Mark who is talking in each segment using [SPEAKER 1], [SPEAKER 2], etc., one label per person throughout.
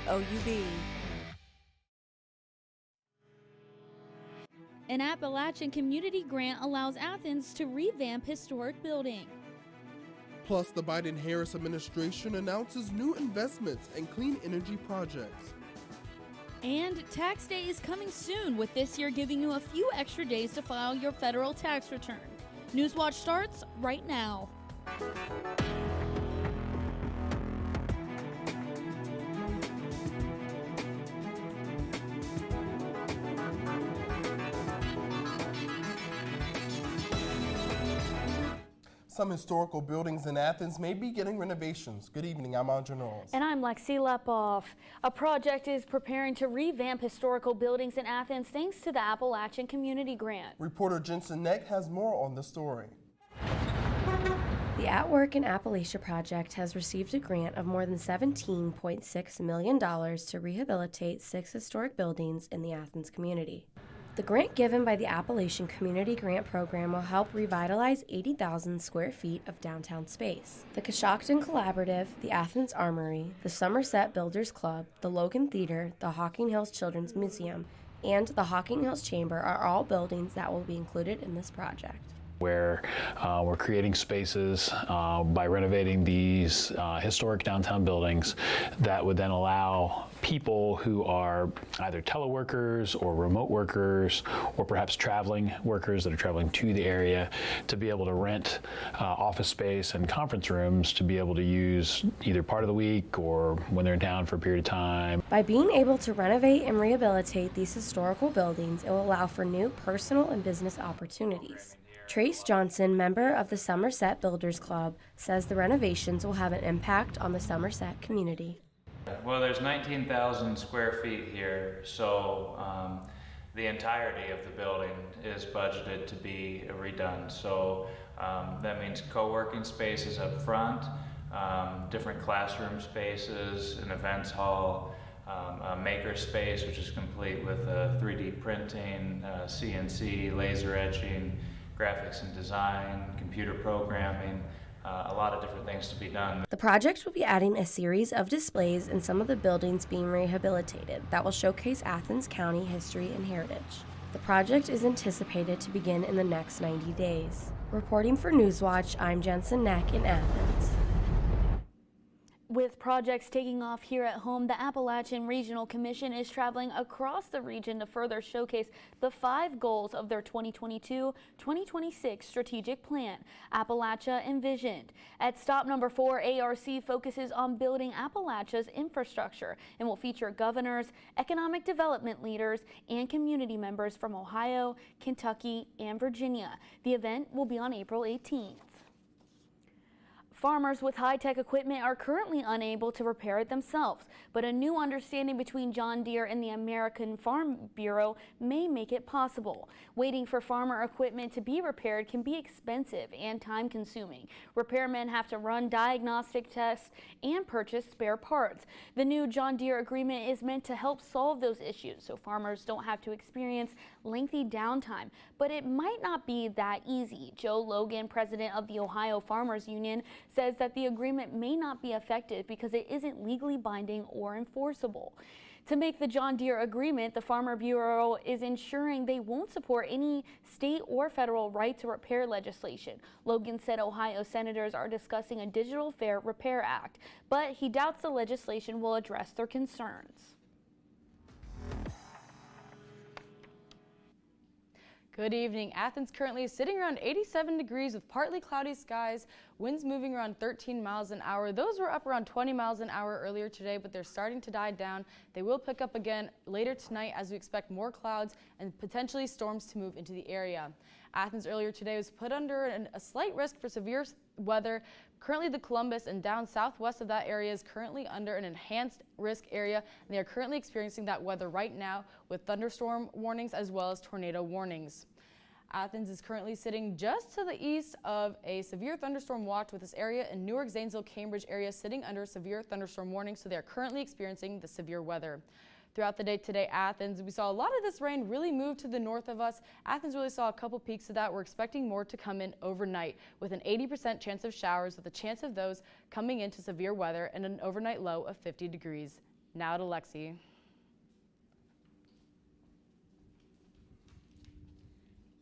[SPEAKER 1] WOUB.
[SPEAKER 2] An Appalachian community grant allows Athens to revamp historic building.
[SPEAKER 3] Plus, the Biden-Harris administration announces new investments in clean energy projects.
[SPEAKER 2] And tax day is coming soon, with this year giving you a few extra days to file your federal tax return. Newswatch starts right now.
[SPEAKER 3] Some historical buildings in Athens may be getting renovations. Good evening, I'm Andrew Knowles.
[SPEAKER 2] And I'm Lexi Lepoff. A project is preparing to revamp historical buildings in Athens thanks to the Appalachian Community Grant.
[SPEAKER 3] Reporter Jensen Neck has more on the story.
[SPEAKER 4] The At Work in Appalachia project has received a grant of more than $17.6 million to rehabilitate 6 historic buildings in the Athens community. The grant given by the Appalachian Community Grant Program will help revitalize 80,000 square feet of downtown space. The Coshocton Collaborative, the Athens Armory, the Somerset Builders Club, the Logan Theater, the Hocking Hills Children's Museum, and the Hocking Hills Chamber are all buildings that will be included in this project.
[SPEAKER 5] Where we're creating spaces by renovating these historic downtown buildings that would then allow people who are either teleworkers or remote workers or perhaps traveling workers that are traveling to the area to be able to rent office space and conference rooms to be able to use either part of the week or when they're in town for a period of time.
[SPEAKER 4] By being able to renovate and rehabilitate these historical buildings, it will allow for new personal and business opportunities. Trace Johnson, member of the Somerset Builders Club, says the renovations will have an impact on the Somerset community.
[SPEAKER 6] Well, there's 19,000 square feet here, so the entirety of the building is budgeted to be redone. So that means co-working spaces up front, different classroom spaces, an events hall, a maker space which is complete with 3D printing, CNC, laser etching, graphics and design, computer programming, a lot of different things to be done.
[SPEAKER 4] The project will be adding a series of displays in some of the buildings being rehabilitated that will showcase Athens County history and heritage. The project is anticipated to begin in the next 90 days. Reporting for Newswatch, I'm Jensen Neck in Athens.
[SPEAKER 2] With projects taking off here at home, the Appalachian Regional Commission is traveling across the region to further showcase the 5 goals of their 2022-2026 strategic plan, Appalachia Envisioned. At stop number 4, ARC focuses on building Appalachia's infrastructure and will feature governors, economic development leaders, and community members from Ohio, Kentucky, and Virginia. The event will be on April 18th. Farmers with high-tech equipment are currently unable to repair it themselves, but a new understanding between John Deere and the American Farm Bureau may make it possible. Waiting for farmer equipment to be repaired can be expensive and time-consuming. Repairmen have to run diagnostic tests and purchase spare parts. The new John Deere agreement is meant to help solve those issues so farmers don't have to experience lengthy downtime, but it might not be that easy. Joe Logan, president of the Ohio Farmers Union, says that the agreement may not be effective because it isn't legally binding or enforceable. To make the John Deere agreement, the Farmer Bureau is ensuring they won't support any state or federal right to repair legislation. Logan said Ohio senators are discussing a Digital Fair Repair Act, but he doubts the legislation will address their concerns.
[SPEAKER 7] Good evening. Athens currently is sitting around 87 degrees with partly cloudy skies, winds moving around 13 miles an hour. Those were up around 20 miles an hour earlier today, but they're starting to die down. They will pick up again later tonight as we expect more clouds and potentially storms to move into the area. Athens earlier today was put under a slight risk for severe weather. Currently, the Columbus and down southwest of that area is currently under an enhanced risk area, and they are currently experiencing that weather right now with thunderstorm warnings as well as tornado warnings. Athens is currently sitting just to the east of a severe thunderstorm watch, with this area in Newark, Zanesville, Cambridge area sitting under severe thunderstorm warning, so they are currently experiencing the severe weather. Throughout the day today, Athens, we saw a lot of this rain really move to the north of us. Athens really saw a couple peaks of that. We're expecting more to come in overnight with an 80% chance of showers, with a chance of those coming into severe weather and an overnight low of 50 degrees. Now to Lexi.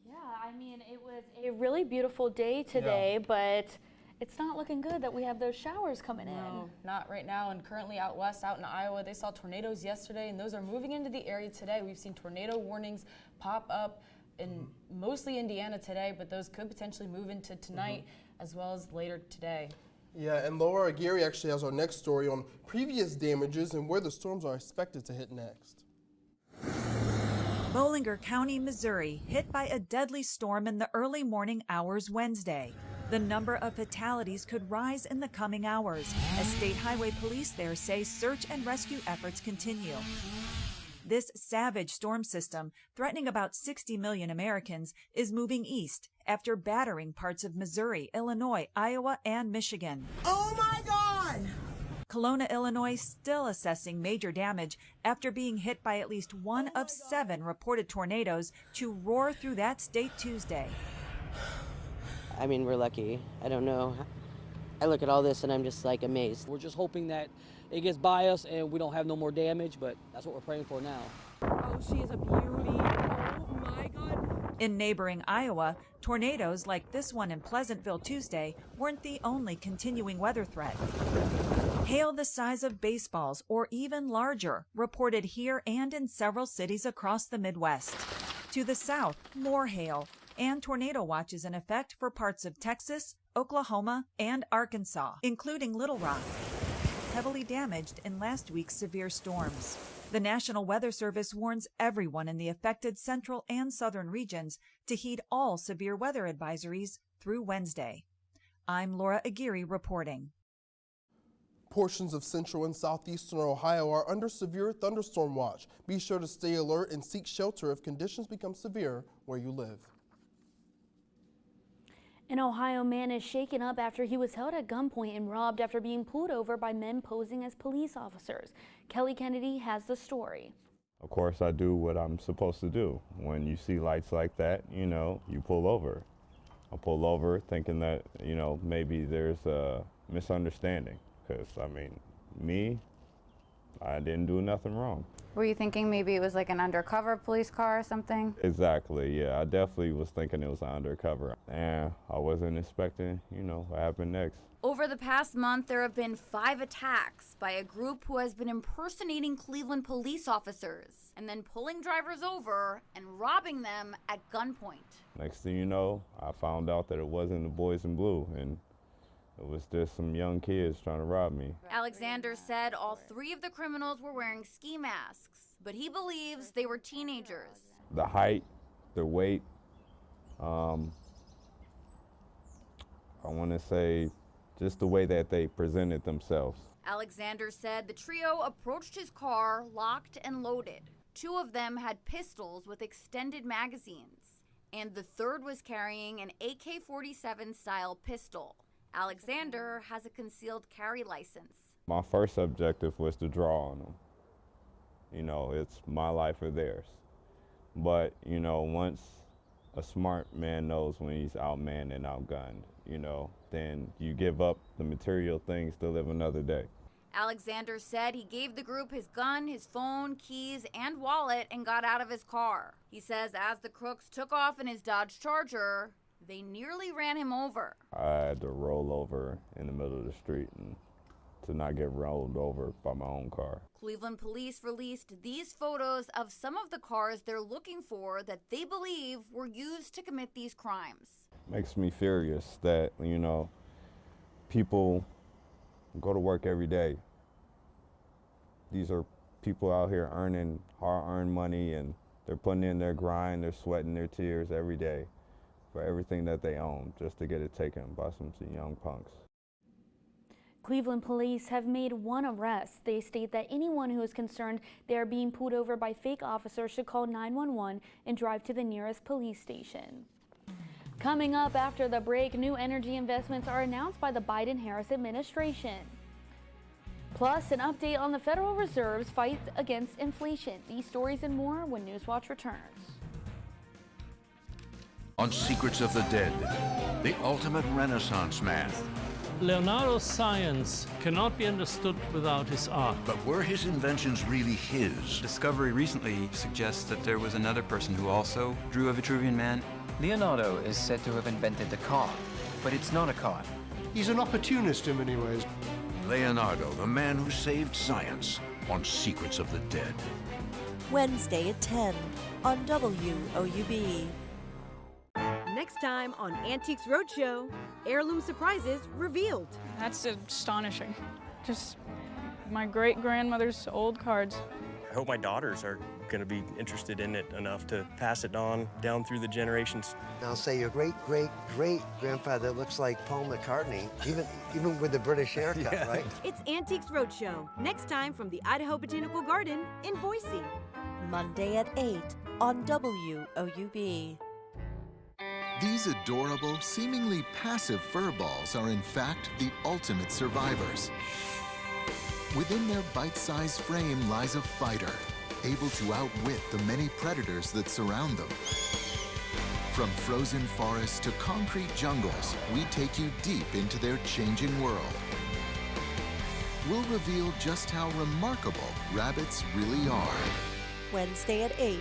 [SPEAKER 2] Yeah, I mean, it was a really beautiful day today, but it's not looking good that we have those showers coming
[SPEAKER 7] No, not right now. And currently out west, out in Iowa, they saw tornadoes yesterday, and those are moving into the area today. We've seen tornado warnings pop up in mostly Indiana today, but those could potentially move into tonight as well as later today.
[SPEAKER 3] Yeah, and Laura Aguirre actually has our next story on previous damages and where the storms are expected to hit next.
[SPEAKER 1] Bollinger County, Missouri, hit by a deadly storm in the early morning hours Wednesday. The number of fatalities could rise in the coming hours as state highway police there say search and rescue efforts continue. This savage storm system, threatening about 60 million Americans, is moving east after battering parts of Missouri, Illinois, Iowa, and Michigan.
[SPEAKER 8] Oh my God!
[SPEAKER 1] Kelowna, Illinois, still assessing major damage after being hit by at least one of 7 reported tornadoes to roar through that state Tuesday.
[SPEAKER 9] I mean, we're lucky. I don't know. I look at all this and I'm just like amazed.
[SPEAKER 10] We're just hoping that it gets by us and we don't have no more damage, but that's what we're praying for now.
[SPEAKER 8] Oh, she is a beauty. Oh my God.
[SPEAKER 1] In neighboring Iowa, tornadoes like this one in Pleasantville Tuesday weren't the only continuing weather threat. Hail the size of baseballs or even larger reported here and in several cities across the Midwest. To the south, more hail and tornado watches in effect for parts of Texas, Oklahoma, and Arkansas, including Little Rock, heavily damaged in last week's severe storms. The National Weather Service warns everyone in the affected central and southern regions to heed all severe weather advisories through Wednesday. I'm Laura Aguirre reporting.
[SPEAKER 3] Portions of central and southeastern Ohio are under severe thunderstorm watch. Be sure to stay alert and seek shelter if conditions become severe where you live.
[SPEAKER 2] An Ohio man is shaken up after he was held at gunpoint and robbed after being pulled over by men posing as police officers. Kelly Kennedy has the story.
[SPEAKER 11] Of course, I do what I'm supposed to do. When you see lights like that, you know, you pull over. I pull over thinking that, you know, maybe there's a misunderstanding. Because, I mean, I didn't do nothing wrong.
[SPEAKER 12] Were you thinking maybe it was like an undercover police car or something?
[SPEAKER 11] Exactly, yeah. I definitely was thinking it was undercover. And I wasn't expecting, you know, what happened next.
[SPEAKER 12] Over the past month, there have been 5 attacks by a group who has been impersonating Cleveland police officers and then pulling drivers over and robbing them at gunpoint.
[SPEAKER 11] Next thing you know, I found out that it wasn't the boys in blue, and it was just some young kids trying to rob me.
[SPEAKER 12] Alexander said all 3 of the criminals were wearing ski masks, but he believes they were teenagers.
[SPEAKER 11] The height, the weight, I want to say just the way that they presented themselves.
[SPEAKER 12] Alexander said the trio approached his car, locked and loaded. 2 of them had pistols with extended magazines, and the third was carrying an AK-47 style pistol. Alexander has a concealed carry license.
[SPEAKER 11] My first objective was to draw on them. You know, it's my life or theirs. But, you know, once a smart man knows when he's outmanned and outgunned, you know, then you give up the material things to live another day.
[SPEAKER 12] Alexander said he gave the group his gun, his phone, keys, and wallet and got out of his car. He says as the crooks took off in his Dodge Charger, they nearly ran him over.
[SPEAKER 11] I had to roll over in the middle of the street and to not get rolled over by my own car.
[SPEAKER 12] Cleveland police released these photos of some of the cars they're looking for that they believe were used to commit these crimes.
[SPEAKER 11] Makes me furious that, you know, people go to work every day. These are people out here earning hard-earned money, and they're putting in their grind, they're sweating their tears every day for everything that they own just to get it taken by some young punks.
[SPEAKER 2] Cleveland police have made 1 arrest. They state that anyone who is concerned they are being pulled over by fake officers should call 911 and drive to the nearest police station. Coming up after the break, new energy investments are announced by the Biden-Harris administration. Plus, an update on the Federal Reserve's fight against inflation. These stories and more when Newswatch returns.
[SPEAKER 13] On Secrets of the Dead, the ultimate Renaissance man. Leonardo's science cannot be understood without his art.
[SPEAKER 14] But were his inventions really his?
[SPEAKER 15] Discovery recently suggests that there was another person who also drew a Vitruvian Man.
[SPEAKER 16] Leonardo is said to have invented the car, but it's not a car.
[SPEAKER 17] He's an opportunist in many ways.
[SPEAKER 14] Leonardo, the man who saved science on Secrets of the Dead.
[SPEAKER 18] Wednesday at 10 on WOUB.
[SPEAKER 19] Next time on Antiques Roadshow, heirloom surprises revealed.
[SPEAKER 20] That's astonishing. Just my great-grandmother's old cards.
[SPEAKER 21] I hope my daughters are going to be interested in it enough to pass it on down through the generations.
[SPEAKER 22] I'll say your great-great-great-grandfather looks like Paul McCartney, even with the British haircut, yeah. Right?
[SPEAKER 19] It's Antiques Roadshow, next time from the Idaho Botanical Garden in Boise.
[SPEAKER 18] Monday at 8 on WOUB.
[SPEAKER 23] These adorable, seemingly passive fur balls are in fact the ultimate survivors. Within their bite-sized frame lies a fighter, able to outwit the many predators that surround them. From frozen forests to concrete jungles, we take you deep into their changing world. We'll reveal just how remarkable rabbits really are.
[SPEAKER 18] Wednesday at 8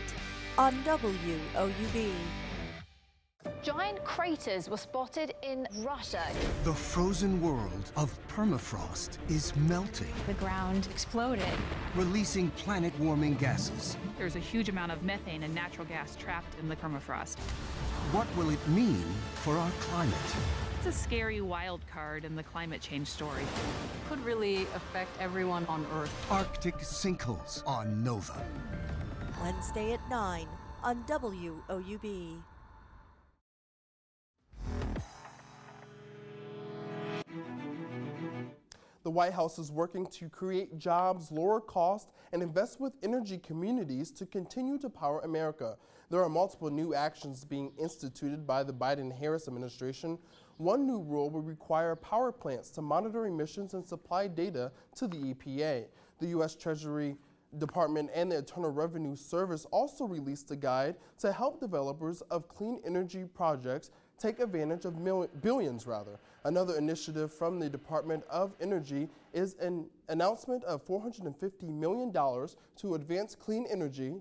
[SPEAKER 18] on WOUB.
[SPEAKER 24] Giant craters were spotted in Russia.
[SPEAKER 25] The frozen world of permafrost is melting.
[SPEAKER 26] The ground exploded,
[SPEAKER 25] releasing planet-warming gases.
[SPEAKER 26] There's a huge amount of methane and natural gas trapped in the permafrost.
[SPEAKER 25] What will it mean for our climate?
[SPEAKER 26] It's a scary wild card in the climate change story.
[SPEAKER 27] It could really affect everyone on Earth.
[SPEAKER 25] Arctic sinkholes on Nova.
[SPEAKER 18] Wednesday at 9 on WOUB.
[SPEAKER 3] The White House is working to create jobs, lower costs, and invest with energy communities to continue to power America. There are multiple new actions being instituted by the Biden-Harris administration. One new rule will require power plants to monitor emissions and supply data to the EPA. The U.S. Treasury Department and the Internal Revenue Service also released a guide to help developers of clean energy projects take advantage of billions. Another initiative from the Department of Energy is an announcement of $450 million to advance clean energy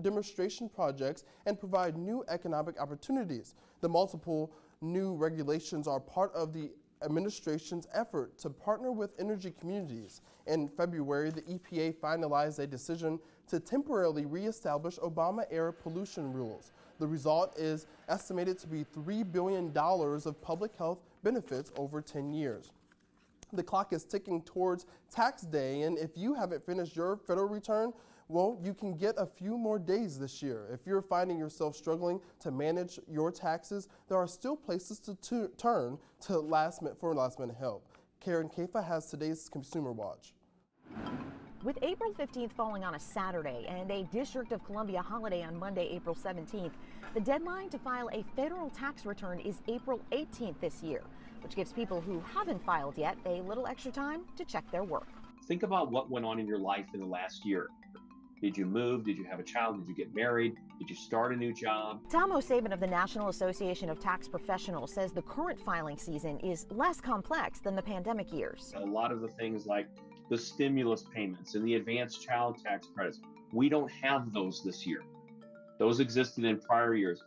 [SPEAKER 3] demonstration projects and provide new economic opportunities. The multiple new regulations are part of the administration's effort to partner with energy communities. In February, the EPA finalized a decision to temporarily reestablish Obama-era pollution rules. The result is estimated to be $3 billion of public health benefits over 10 years. The clock is ticking towards tax day, and if you haven't finished your federal return, well, you can get a few more days this year. If you're finding yourself struggling to manage your taxes, there are still places to turn to last minute help. Karen Kafa has today's Consumer Watch.
[SPEAKER 28] With April 15th falling on a Saturday and a District of Columbia holiday on Monday, April 17th, the deadline to file a federal tax return is April 18th this year, which gives people who haven't filed yet a little extra time to check their work.
[SPEAKER 29] Think about what went on in your life in the last year. Did you move? Did you have a child? Did you get married? Did you start a new job?
[SPEAKER 28] Tom O'Sabin of the National Association of Tax Professionals says the current filing season is less complex than the pandemic years.
[SPEAKER 29] A lot of the things like the stimulus payments and the advanced child tax credits, we don't have those this year. Those existed in prior years.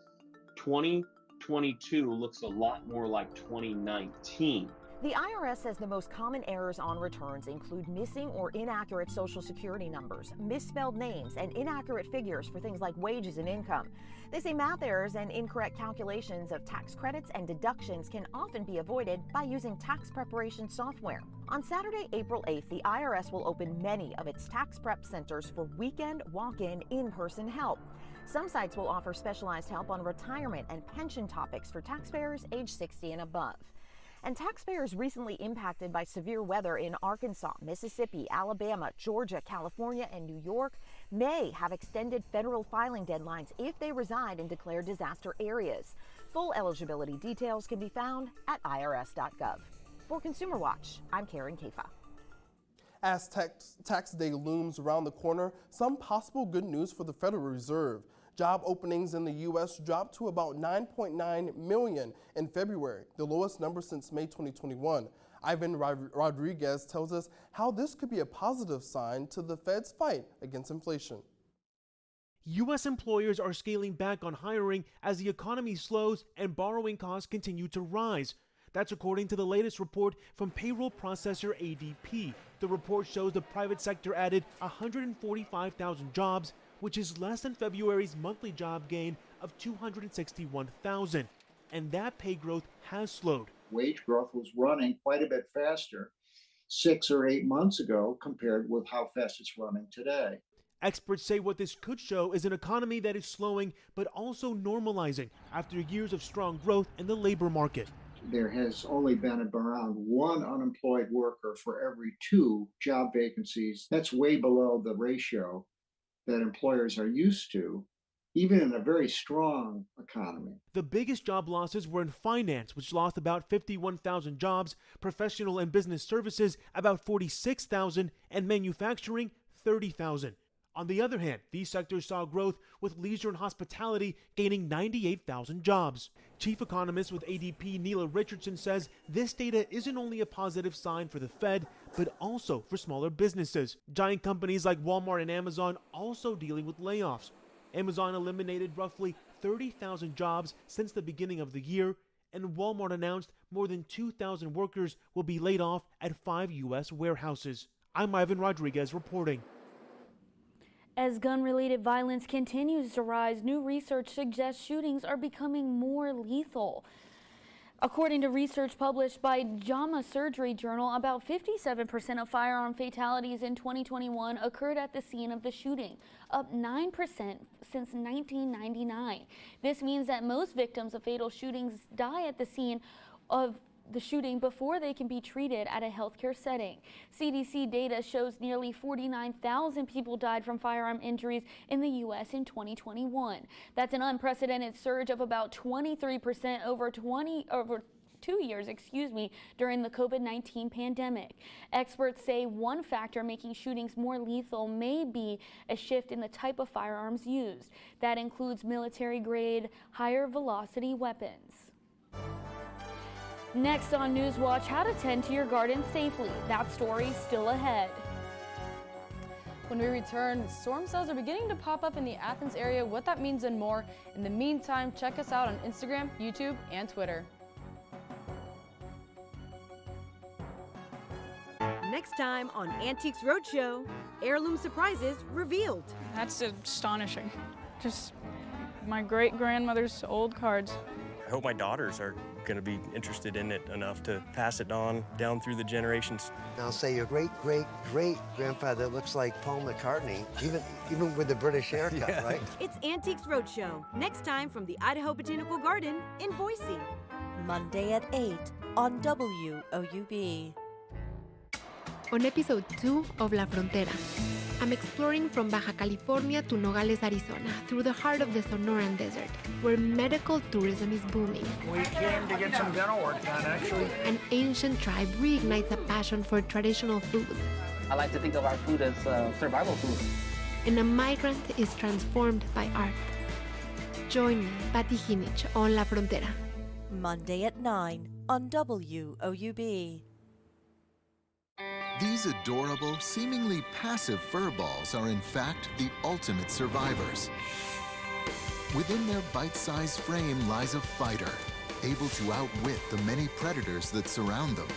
[SPEAKER 29] 2022 looks a lot more like 2019.
[SPEAKER 28] The IRS says the most common errors on returns include missing or inaccurate Social Security numbers, misspelled names, and inaccurate figures for things like wages and income. They say math errors and incorrect calculations of tax credits and deductions can often be avoided by using tax preparation software. On Saturday, April 8th, the IRS will open many of its tax prep centers for weekend walk-in, in-person help. Some sites will offer specialized help on retirement and pension topics for taxpayers age 60 and above. And taxpayers recently impacted by severe weather in Arkansas, Mississippi, Alabama, Georgia, California, and New York may have extended federal filing deadlines if they reside in declared disaster areas. Full eligibility details can be found at irs.gov. For Consumer Watch, I'm Karen Kafa.
[SPEAKER 3] As tax day looms around the corner, some possible good news for the Federal Reserve. Job openings in the U.S. dropped to about 9.9 million in February, the lowest number since May 2021. Ivan Rodriguez tells us how this could be a positive sign to the Fed's fight against inflation.
[SPEAKER 1] U.S. employers are scaling back on hiring as the economy slows and borrowing costs continue to rise. That's according to the latest report from payroll processor ADP. The report shows the private sector added 145,000 jobs, which is less than February's monthly job gain of 261,000. And that pay growth has slowed.
[SPEAKER 4] Wage growth was running quite a bit faster 6 or 8 months ago compared with how fast it's running today.
[SPEAKER 1] Experts say what this could show is an economy that is slowing but also normalizing after years of strong growth in the labor market.
[SPEAKER 4] There has only been around 1 unemployed worker for every 2 job vacancies. That's way below the ratio that employers are used to, even in a very strong economy.
[SPEAKER 1] The biggest job losses were in finance, which lost about 51,000 jobs, professional and business services about 46,000, and manufacturing 30,000. On the other hand, these sectors saw growth, with leisure and hospitality gaining 98,000 jobs. Chief economist with ADP Neela Richardson says this data isn't only a positive sign for the Fed, but also for smaller businesses. Giant companies like Walmart and Amazon also dealing with layoffs. Amazon eliminated roughly 30,000 jobs since the beginning of the year, and Walmart announced more than 2,000 workers will be laid off at 5 U.S. warehouses. I'm Ivan Rodriguez reporting.
[SPEAKER 2] As gun-related violence continues to rise, new research suggests shootings are becoming more lethal. According to research published by JAMA Surgery Journal, about 57% of firearm fatalities in 2021 occurred at the scene of the shooting, up 9% since 1999. This means that most victims of fatal shootings die at the scene of the shooting before they can be treated at a healthcare setting. CDC data shows nearly 49,000 people died from firearm injuries in the U.S. in 2021. That's an unprecedented surge of about 23% over 2 years, during the COVID-19 pandemic. Experts say one factor making shootings more lethal may be a shift in the type of firearms used. That includes military-grade, higher-velocity weapons. Next on Newswatch, how to tend to your garden safely. That story's still ahead.
[SPEAKER 20] When we return, storm cells are beginning to pop up in the Athens area, what that means and more. In the meantime, check us out on Instagram, YouTube, and Twitter.
[SPEAKER 19] Next time on Antiques Roadshow, heirloom surprises revealed.
[SPEAKER 20] That's astonishing. Just my great-grandmother's old cards.
[SPEAKER 21] I hope my daughters are going to be interested in it enough to pass it on down through the generations.
[SPEAKER 22] I'll say your great-great-great-grandfather looks like Paul McCartney, even with the British haircut, right?
[SPEAKER 19] It's Antiques Roadshow, next time from the Idaho Botanical Garden in Boise.
[SPEAKER 18] Monday at 8 on WOUB.
[SPEAKER 5] On episode 2 of La Frontera, I'm exploring from Baja California to Nogales, Arizona, through the heart of the Sonoran Desert, where medical tourism is booming.
[SPEAKER 6] We came to get some dental work done, actually.
[SPEAKER 5] An ancient tribe reignites a passion for traditional foods.
[SPEAKER 7] I like to think of our food as survival food.
[SPEAKER 5] And a migrant is transformed by art. Join me, Patti Hinich, on La Frontera.
[SPEAKER 18] Monday at 9 on WOUB.
[SPEAKER 23] These adorable, seemingly passive fur balls are in fact the ultimate survivors. Within their bite-sized frame lies a fighter, able to outwit the many predators that surround them.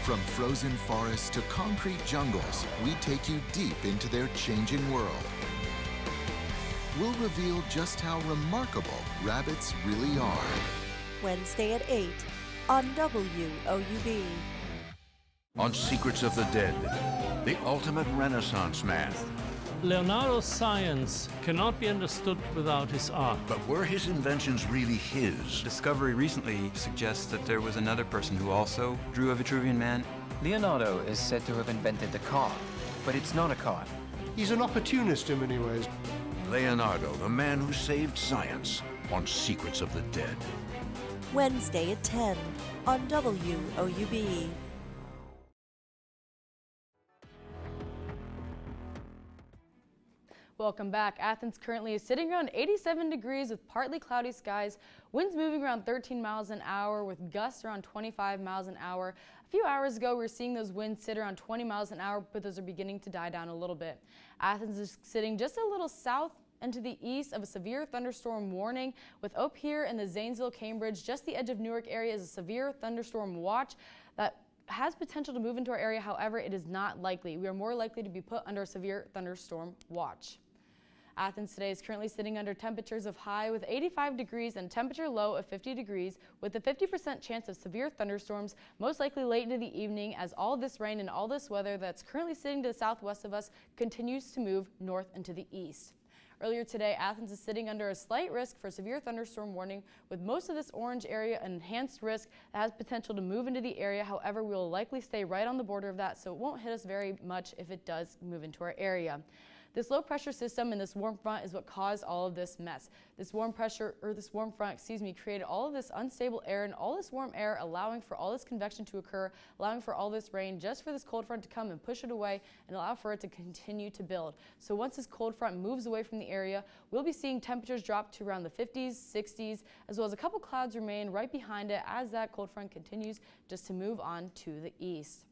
[SPEAKER 23] From frozen forests to concrete jungles, we take you deep into their changing world. We'll reveal just how remarkable rabbits really are.
[SPEAKER 18] Wednesday at 8 on WOUB.
[SPEAKER 14] On Secrets of the Dead, the ultimate Renaissance man.
[SPEAKER 13] Leonardo's science cannot be understood without his art.
[SPEAKER 14] But were his inventions really his?
[SPEAKER 15] Discovery recently suggests that there was another person who also drew a Vitruvian Man.
[SPEAKER 16] Leonardo is said to have invented the car, but it's not a car.
[SPEAKER 17] He's an opportunist in many ways.
[SPEAKER 14] Leonardo, the man who saved science, on Secrets of the Dead.
[SPEAKER 18] Wednesday at 10 on WOUB.
[SPEAKER 20] Welcome back. Athens currently is sitting around 87 degrees with partly cloudy skies, winds moving around 13 miles an hour with gusts around 25 miles an hour. A few hours ago, we were seeing those winds sit around 20 miles an hour, but those are beginning to die down a little bit. Athens is sitting just a little south and to the east of a severe thunderstorm warning, with up here in the Zanesville, Cambridge, just the edge of Newark area is a severe thunderstorm watch that has potential to move into our area. However, it is not likely. We are more likely to be put under a severe thunderstorm watch. Athens today is currently sitting under temperatures of high with 85 degrees and temperature low of 50 degrees with a 50% chance of severe thunderstorms, most likely late into the evening, as all this rain and all this weather that's currently sitting to the southwest of us continues to move north and to the east. Earlier today, Athens is sitting under a slight risk for severe thunderstorm warning, with most of this orange area an enhanced risk that has potential to move into the area. However, we will likely stay right on the border of that, so it won't hit us very much if it does move into our area. This low pressure system and this warm front is what caused all of this mess. This warm front, created all of this unstable air and all this warm air, allowing for all this convection to occur, allowing for all this rain just for this cold front to come and push it away and allow for it to continue to build. So once this cold front moves away from the area, we'll be seeing temperatures drop to around the 50s, 60s, as well as a couple clouds remain right behind it as that cold front continues just to move on to the east.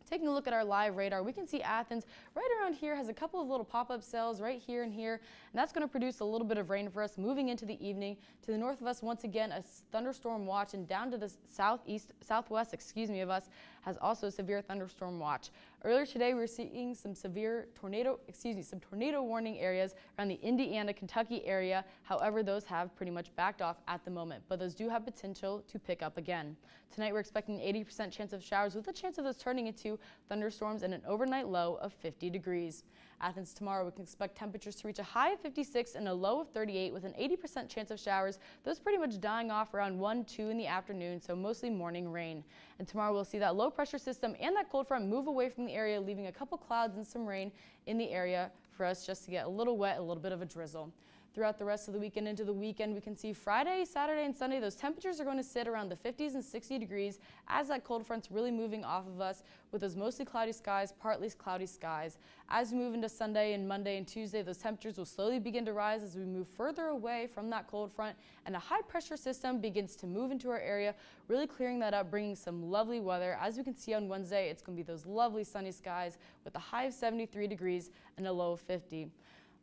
[SPEAKER 20] Taking a look at our live radar, we can see Athens right around here has a couple of little pop-up cells right here and here, and that's going to produce a little bit of rain for us moving into the evening. To the north of us, once again, a thunderstorm watch, and down to the southwest of us has also a severe thunderstorm watch. Earlier today, we were seeing some tornado warning areas around the Indiana, Kentucky area. However, those have pretty much backed off at the moment, but those do have potential to pick up again. Tonight, we're expecting an 80% chance of showers with a chance of those turning into thunderstorms and an overnight low of 50 degrees. Athens tomorrow, we can expect temperatures to reach a high of 56 and a low of 38 with an 80% chance of showers. Those pretty much dying off around 1, 2 in the afternoon, so mostly morning rain. And tomorrow we'll see that low pressure system and that cold front move away from the area, leaving a couple clouds and some rain in the area for us just to get a little wet, a little bit of a drizzle. Throughout the rest of the weekend into the weekend, we can see Friday, Saturday, and Sunday, those temperatures are going to sit around the 50s and 60 degrees as that cold front's really moving off of us with those mostly cloudy skies, partly cloudy skies. As we move into Sunday and Monday and Tuesday, those temperatures will slowly begin to rise as we move further away from that cold front, and a high pressure system begins to move into our area, really clearing that up, bringing some lovely weather. As we can see on Wednesday, it's going to be those lovely sunny skies with a high of 73 degrees and a low of 50.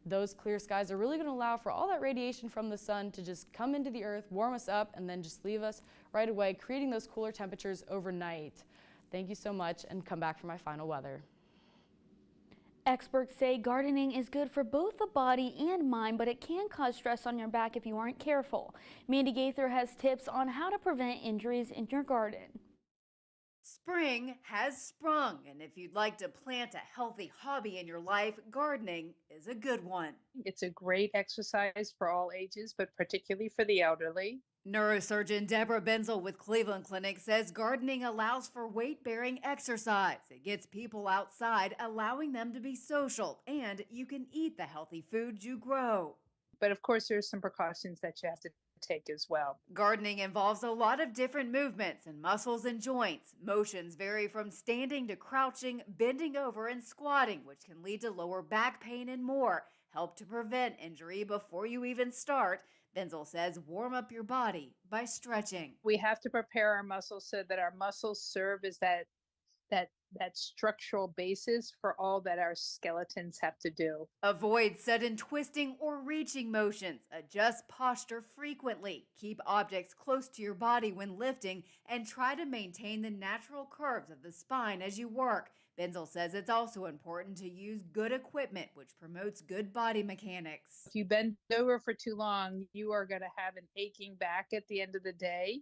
[SPEAKER 20] Those clear skies are really going to allow for all that radiation from the sun to just come into the earth, warm us up, and then just leave us right away, creating those cooler temperatures overnight. Thank you so much, and come back for my final weather.
[SPEAKER 2] Experts say gardening is good for both the body and mind, but it can cause stress on your back if you aren't careful. Mandy Gaither has tips on how to prevent injuries in your garden.
[SPEAKER 8] Spring has sprung, and if you'd like to plant a healthy hobby in your life, gardening is a good one.
[SPEAKER 9] It's a great exercise for all ages, but particularly for the elderly.
[SPEAKER 8] Neurosurgeon Deborah Benzel with Cleveland Clinic says gardening allows for weight-bearing exercise. It gets people outside, allowing them to be social, and you can eat the healthy foods you grow.
[SPEAKER 9] But of course, there's some precautions that you have to take as well.
[SPEAKER 8] Gardening involves a lot of different movements and muscles and joints. Motions vary from standing to crouching, bending over, and squatting, which can lead to lower back pain and more. Help to prevent injury before you even start. Benzel says warm up your body by stretching.
[SPEAKER 9] We have to prepare our muscles so that our muscles serve as that structural basis for all that our skeletons have to do.
[SPEAKER 8] Avoid sudden twisting or reaching motions. Adjust posture frequently. Keep objects close to your body when lifting, and try to maintain the natural curves of the spine as you work. Benzel says it's also important to use good equipment, which promotes good body mechanics.
[SPEAKER 9] If you bend over for too long, you are going to have an aching back at the end of the day.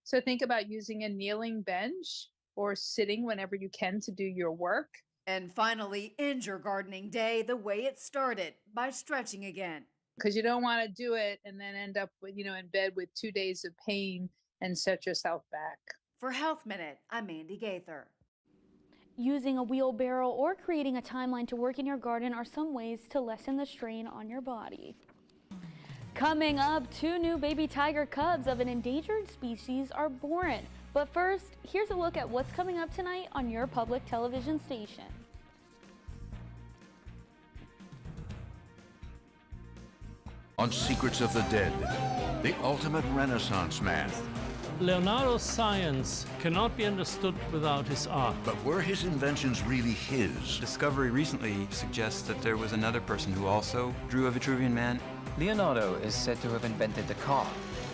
[SPEAKER 9] So think about using a kneeling bench or sitting whenever you can to do your work.
[SPEAKER 8] And finally, end your gardening day the way it started, by stretching again.
[SPEAKER 9] Because you don't want to do it and then end up with, in bed with 2 days of pain and set yourself back.
[SPEAKER 8] For Health Minute, I'm Mandy Gaither.
[SPEAKER 2] Using a wheelbarrow or creating a timeline to work in your garden are some ways to lessen the strain on your body. Coming up, 2 new baby tiger cubs of an endangered species are born. But first, here's a look at what's coming up tonight on your public television station.
[SPEAKER 14] on secrets of the dead. The ultimate Renaissance man.
[SPEAKER 13] Leonardo's science cannot be understood without his art.
[SPEAKER 14] But were his inventions really his?
[SPEAKER 15] Discovery recently suggests that there was another person who also drew a Vitruvian man.
[SPEAKER 16] Leonardo is said to have invented the car,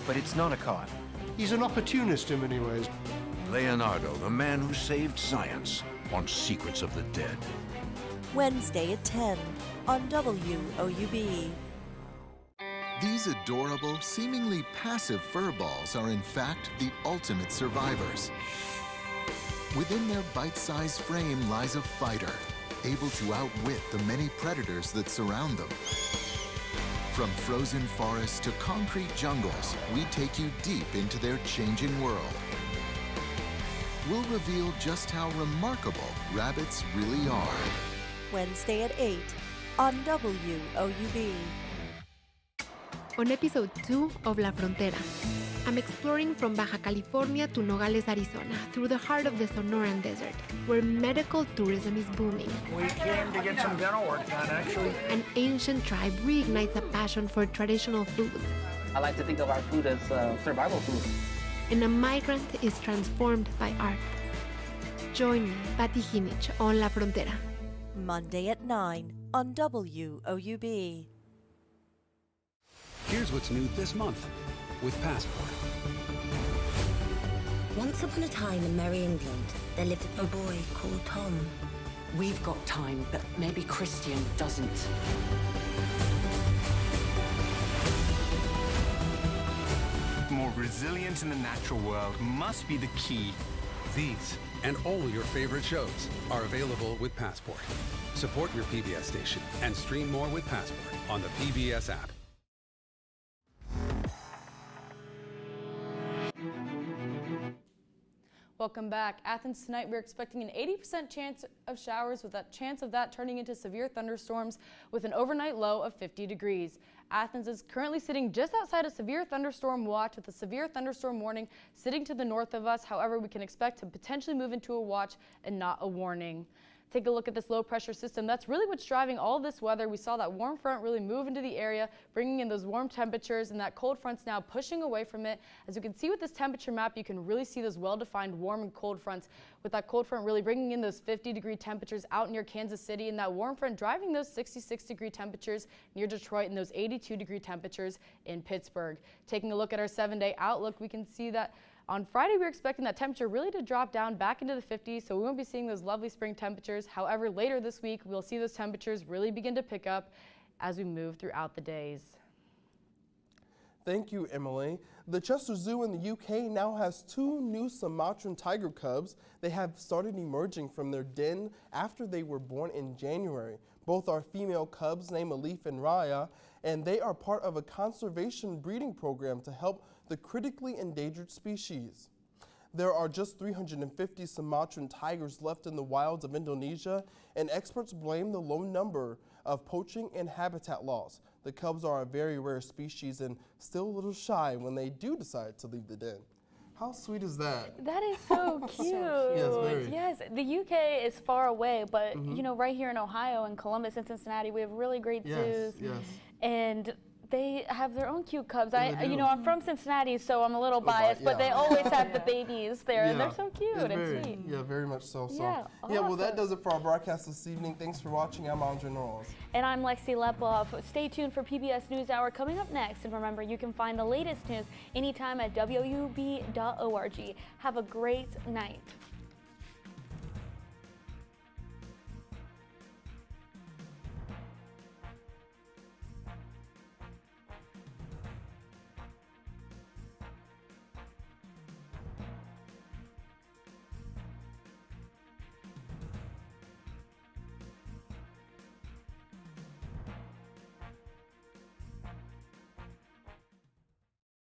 [SPEAKER 16] but it's not a car.
[SPEAKER 17] He's an opportunist in many ways.
[SPEAKER 14] Leonardo, the man who saved science, on Secrets of the Dead.
[SPEAKER 18] Wednesday at 10 on WOUB.
[SPEAKER 23] These adorable, seemingly passive fur balls are in fact the ultimate survivors. Within their bite-sized frame lies a fighter, able to outwit the many predators that surround them. From frozen forests to concrete jungles, we take you deep into their changing world. We'll reveal just how remarkable rabbits really are.
[SPEAKER 18] Wednesday at 8 on WOUB.
[SPEAKER 5] On episode 2 of La Frontera, I'm exploring from Baja California to Nogales, Arizona, through the heart of the Sonoran Desert, where medical tourism is booming.
[SPEAKER 6] We came to get some dental work done, actually.
[SPEAKER 5] An ancient tribe reignites a passion for traditional foods.
[SPEAKER 7] I like to think of our food as survival food.
[SPEAKER 5] And a migrant is transformed by art. Join me, Patty Hinich, on La Frontera.
[SPEAKER 18] Monday at 9 on WOUB.
[SPEAKER 10] Here's what's new this month with Passport.
[SPEAKER 11] Once upon a time in Merry England, there lived a boy called Tom.
[SPEAKER 12] We've got time, but maybe Christian doesn't.
[SPEAKER 24] More resilience in the natural world must be the key.
[SPEAKER 10] These and all your favorite shows are available with Passport. Support your PBS station and stream more with Passport on the PBS app.
[SPEAKER 20] Welcome back. Athens tonight, we're expecting an 80% chance of showers, with that chance of that turning into severe thunderstorms with an overnight low of 50 degrees. Athens is currently sitting just outside a severe thunderstorm watch, with a severe thunderstorm warning sitting to the north of us. However, we can expect to potentially move into a watch and not a warning. Take a look at this low pressure system. That's really what's driving all this weather. We saw that warm front really move into the area, bringing in those warm temperatures, and that cold front's now pushing away from it. As you can see with this temperature map, you can really see those well-defined warm and cold fronts, with that cold front really bringing in those 50-degree temperatures out near Kansas City, and that warm front driving those 66-degree temperatures near Detroit and those 82-degree temperatures in Pittsburgh. Taking a look at our 7-day outlook, we can see that on Friday, we're expecting that temperature really to drop down back into the 50s, so we won't be seeing those lovely spring temperatures. However, later this week, we'll see those temperatures really begin to pick up as we move throughout the days.
[SPEAKER 3] Thank you, Emily. The Chester Zoo in the UK now has 2 new Sumatran tiger cubs. They have started emerging from their den after they were born in January. Both are female cubs named Alif and Raya, and they are part of a conservation breeding program to help the critically endangered species. There are just 350 Sumatran tigers left in the wilds of Indonesia, and experts blame the low number of poaching and habitat loss. The cubs are a very rare species and still a little shy when they do decide to leave the den. How sweet is that?
[SPEAKER 2] That is so cute.
[SPEAKER 3] Yes, very.
[SPEAKER 2] Yes, the UK is far away, but you know, right here in Ohio and Columbus and Cincinnati, we have really great zoos.
[SPEAKER 3] Yes.
[SPEAKER 2] And they have their own cute cubs. You know, I'm from Cincinnati, so I'm a little biased, but they always have the babies there, and they're so cute and sweet.
[SPEAKER 3] Yeah, very much so.
[SPEAKER 2] Yeah,
[SPEAKER 3] well, that does it for our broadcast this evening. Thanks for watching. I'm Andre Norris.
[SPEAKER 2] And I'm Lexi Leploff. Stay tuned for PBS NewsHour coming up next. And remember, you can find the latest news anytime at WOUB.org. Have a great night.